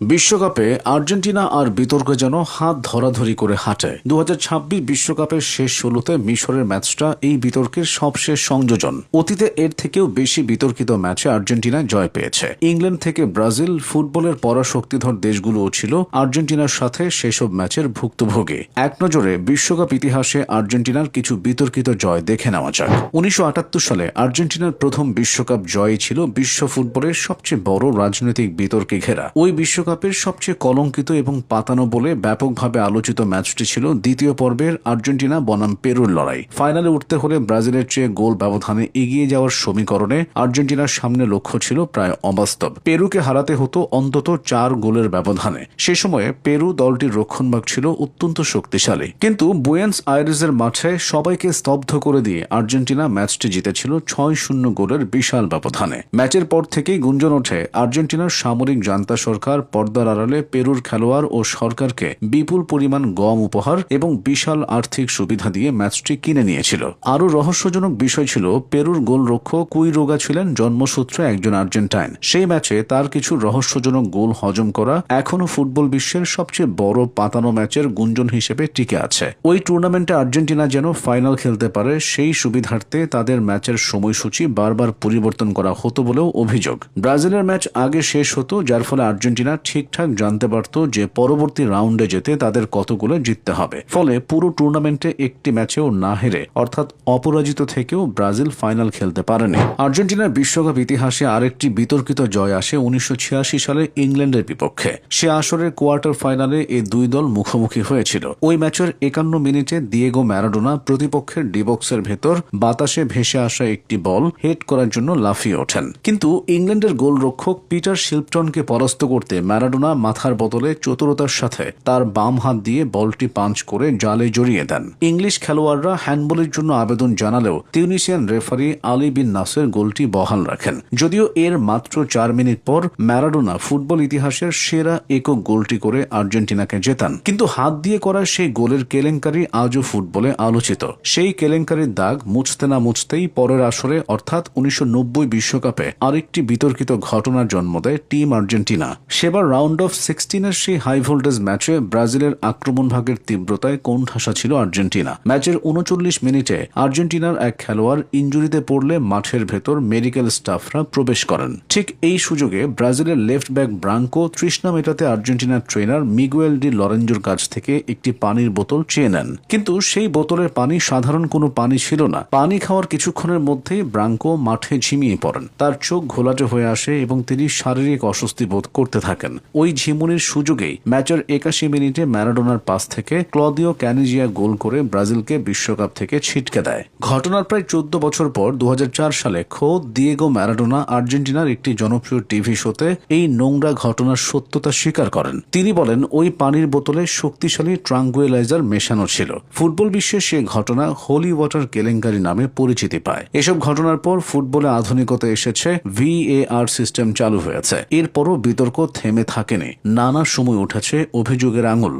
বিশ্বকাপে আর্জেন্টিনা আর বিতর্কে যেন হাত ধরাধরি করে হাঁটে। 2026 বিশ্বকাপের শেষ 16তে মিশরের ম্যাচটা এই বিতর্কের সবশেষ সংযোজন। অতীতে এর থেকেও বেশি বিতর্কিত ম্যাচে আর্জেন্টিনা জয় পেয়েছে। ইংল্যান্ড থেকে ব্রাজিল, ফুটবলের পরাশক্তিধর দেশগুলোও ছিল আর্জেন্টিনার সাথে সেসব ম্যাচের ভুক্তভোগী। এক নজরে বিশ্বকাপ ইতিহাসে আর্জেন্টিনার কিছু বিতর্কিত জয় দেখে নেওয়া যাক। 1978 সালে আর্জেন্টিনার প্রথম বিশ্বকাপ জয়ই ছিল বিশ্ব ফুটবলের সবচেয়ে বড় রাজনৈতিক বিতর্কে ঘেরা। ওই বিশ্বকাপের সবচেয়ে কলঙ্কিত এবং পাতানো বলে ব্যাপকভাবে আলোচিত ম্যাচটি ছিল দ্বিতীয় পর্বের আর্জেন্টিনা বনাম পেরুর লড়াই। ফাইনালে উঠতে হলে ব্রাজিলের চেয়ে গোল ব্যবধানে এগিয়ে যাওয়ার সমীকরণে আর্জেন্টিনার সামনে লক্ষ্য ছিল প্রায় অবাস্তব। পেরুকে হারাতে হতো অন্তত 4 গোলের ব্যবধানে। সে সময়ে পেরু দলটির রক্ষণভাগ ছিল অত্যন্ত শক্তিশালী, কিন্তু বুয়েন্স আয়ারেজের মাঠে সবাইকে স্তব্ধ করে দিয়ে আর্জেন্টিনা ম্যাচটি জিতেছিল 6-0 গোলের বিশাল ব্যবধানে। ম্যাচের পর থেকেই গুঞ্জন ওঠে আর্জেন্টিনার সামরিক জান্তা সরকার পর্দার আড়ালে পেরুর খেলোয়াড় ও সরকারকে বিপুল পরিমাণ গম উপহার এবং বিশাল আর্থিক সুবিধা দিয়ে ম্যাচটি কিনে নিয়েছিল। আরও রহস্যজনক বিষয় ছিল পেরুর গোলরক্ষক কুইরোগা ছিলেন জন্মসূত্রে একজন আর্জেন্টাইন। সেই ম্যাচে তার কিছু রহস্যজনক গোল হজম করা এখনও ফুটবল বিশ্বের সবচেয়ে বড় পাতানো ম্যাচের গুঞ্জন হিসেবে টিকে আছে। ওই টুর্নামেন্টে আর্জেন্টিনা যেন ফাইনাল খেলতে পারে সেই সুবিধার্থে তাদের ম্যাচের সময়সূচি বারবার পরিবর্তন করা হতো বলেও অভিযোগ। ব্রাজিলের ম্যাচ আগে শেষ হতো, যার ফলে আর্জেন্টিনা ঠিকঠাক জানতে পারত যে পরবর্তী রাউন্ডে যেতে তাদের কতগুলো জিততে হবে। ফলে পুরো টুর্নামেন্টে একটি ম্যাচেও না হেরে, অর্থাৎ অপরাজিত থেকেও ব্রাজিল ফাইনাল খেলতে পারেনি। আর্জেন্টিনার বিশ্বকাপ ইতিহাসে আরেকটি বিতর্কিত জয় আসে 1986 সালে ইংল্যান্ডের বিপক্ষে। সে আসরের কোয়ার্টার ফাইনালে এই দুই দল মুখোমুখি হয়েছিল। ওই ম্যাচের 51 মিনিটে দিয়েগো ম্যারাডোনা প্রতিপক্ষের ডিবক্সের ভেতর বাতাসে ভেসে আসা একটি বল হেড করার জন্য লাফিয়ে ওঠেন, কিন্তু ইংল্যান্ডের গোলরক্ষক পিটার শিল্পটনকে পরাস্ত করতে ম্যারাডোনা মাথার বদলে চতুরতার সাথে তার বাম হাত দিয়ে বলটি পাঞ্চ করে জালে জড়িয়ে দেন। ইংলিশ খেলোয়াড়রা হ্যান্ডবলের জন্য আবেদন জানালেও তিউনিসিয়ান রেফারি আলী বিন নাসের গোলটি বহাল রাখেন। যদিও এর মাত্র 4 মিনিট পর ম্যারাডোনা ফুটবল ইতিহাসের সেরা একক গোলটি করে আর্জেন্টিনাকে জেতান। কিন্তু হাত দিয়ে করা সেই গোলের কেলেঙ্কারি আজও ফুটবলে আলোচিত। সেই কেলেঙ্কারির দাগ মুছতে না মুছতেই পরের আসরে অর্থাৎ 1990 বিশ্বকাপে আরেকটি বিতর্কিত ঘটনার জন্ম দেয় টিম আর্জেন্টিনা। সেবার রাউন্ড অফ 16-এর সেই হাই ভোল্টেজ ম্যাচে ব্রাজিলের আক্রমণ ভাগের তীব্রতায় কোণঠাসা ছিল আর্জেন্টিনা। ম্যাচের 39 মিনিটে আর্জেন্টিনার এক খেলোয়াড় ইনজুরিতে পড়লে মাঠের ভেতর মেডিকেল স্টাফরা প্রবেশ করেন। ঠিক এই সুযোগে ব্রাজিলের লেফট ব্যাক ব্রাঙ্কো তৃষ্ণা মেটাতে আর্জেন্টিনার ট্রেনার মিগুয়েল ডি লরেঞ্জোর কাছ থেকে একটি পানির বোতল চেয়ে নেন, কিন্তু সেই বোতলের পানি সাধারণ কোনো পানি ছিল না। পানি খাওয়ার কিছুক্ষণের মধ্যেই ব্রাঙ্কো মাঠে ঝিমিয়ে পড়েন। তার চোখ ঘোলাটে হয়ে আসে এবং তিনি শারীরিক অস্বস্তি বোধ করতে থাকেন। ওই ঝিমুনির সুযোগেই ম্যাচের 81 মিনিটে ম্যারাডোনার পাস থেকে ক্লদিও ক্যানিজিয়া গোল করে ব্রাজিলকে বিশ্বকাপ থেকে ছিটকে দেয়। ঘটনার প্রায় 14 বছর পর 2004 সালে খোদ দিয়েগো ম্যারাডোনা আর্জেন্টিনার একটি জনপ্রিয় টিভি শোতে এই নোংরা ঘটনার সত্যতা স্বীকার করেন। তিনি বলেন ওই পানির বোতলে শক্তিশালী ট্রাঙ্গুয়েলাইজার মেশানো ছিল। ফুটবল বিশ্বে সে ঘটনা হোলি ওয়াটার কেলেঙ্কারি নামে পরিচিতি পায়। এসব ঘটনার পর ফুটবলে আধুনিকতা এসেছে, VAR সিস্টেম চালু হয়েছে। এরপরও বিতর্ক থেমে থাকেনি। নানা সময় উঠেছে অভিযোগের আঙুল।